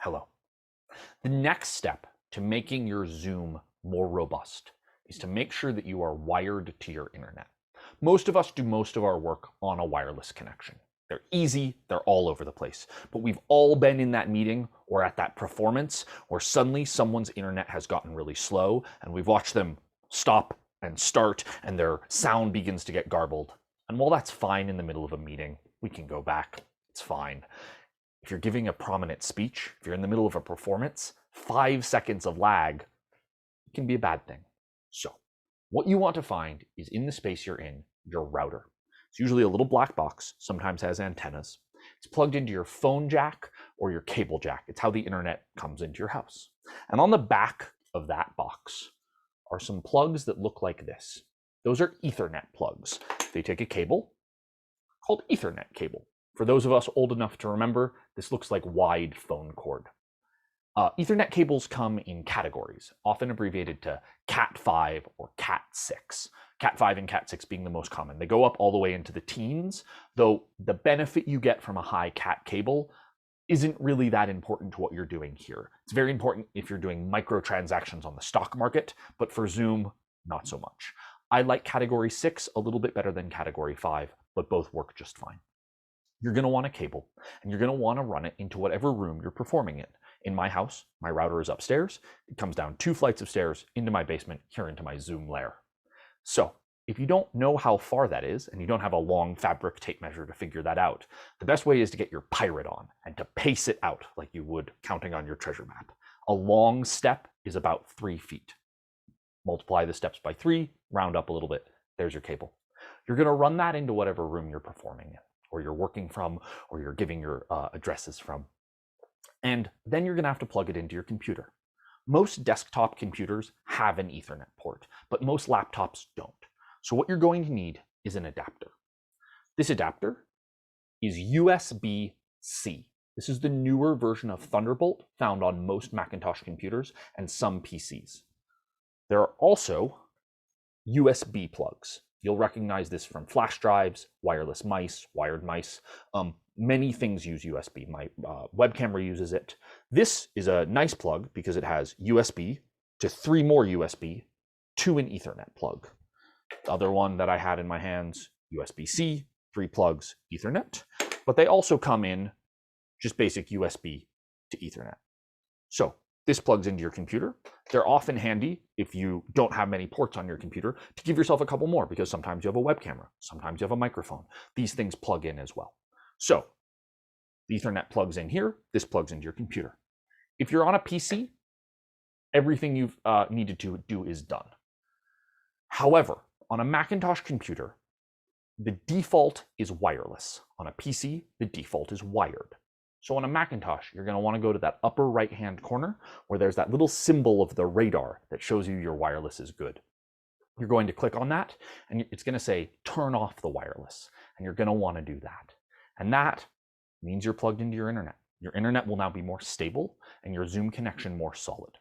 Hello. The next step to making your Zoom more robust is to make sure that you are wired to your internet. Most of us do most of our work on a wireless connection. They're easy, they're all over the place. But we've all been in that meeting or at that performance where suddenly someone's internet has gotten really slow and we've watched them stop and start and their sound begins to get garbled. And while that's fine in the middle of a meeting, we can go back, it's fine. If you're giving a prominent speech, if you're in the middle of a performance, 5 seconds of lag can be a bad thing. So what you want to find is in the space you're in, your router. It's usually a little black box, sometimes has antennas. It's plugged into your phone jack or your cable jack. It's how the internet comes into your house. And on the back of that box are some plugs that look like this. Those are Ethernet plugs. They take a cable called Ethernet cable. For those of us old enough to remember, this looks like wide phone cord. Ethernet cables come in categories, often abbreviated to Cat5 or Cat6. Cat5 and Cat6 being the most common. They go up all the way into the teens, though the benefit you get from a high Cat cable isn't really that important to what you're doing here. It's very important if you're doing microtransactions on the stock market, but for Zoom, not so much. I like Category 6 a little bit better than Category 5, but both work just fine. You're going to want a cable, and you're going to want to run it into whatever room you're performing in. In my house, my router is upstairs. It comes down 2 flights of stairs into my basement, here into my Zoom lair. So if you don't know how far that is, and you don't have a long fabric tape measure to figure that out, the best way is to get your pirate on and to pace it out like you would counting on your treasure map. A long step is about 3 feet. Multiply the steps by 3, round up a little bit. There's your cable. You're going to run that into whatever room you're performing in, or you're working from, or you're giving your addresses from. And then you're going to have to plug it into your computer. Most desktop computers have an Ethernet port, but most laptops don't. So what you're going to need is an adapter. This adapter is USB-C. This is the newer version of Thunderbolt found on most Macintosh computers and some PCs. There are also USB plugs. You'll recognize this from flash drives, wireless mice, wired mice. Many things use USB. My web camera uses it. This is a nice plug because it has USB to 3 more USB to an Ethernet plug. The other one that I had in my hands, USB-C, 3 plugs, Ethernet. But they also come in just basic USB to Ethernet. So this plugs into your computer. They're often handy if you don't have many ports on your computer to give yourself a couple more, because sometimes you have a web camera, sometimes you have a microphone. These things plug in as well. So the Ethernet plugs in here, this plugs into your computer. If you're on a PC, everything you've needed to do is done. However, on a Macintosh computer, the default is wireless. On a PC, the default is wired. So on a Macintosh, you're going to want to go to that upper right-hand corner where there's that little symbol of the radar that shows you your wireless is good. You're going to click on that, and it's going to say, turn off the wireless. And you're going to want to do that. And that means you're plugged into your internet. Your internet will now be more stable and your Zoom connection more solid.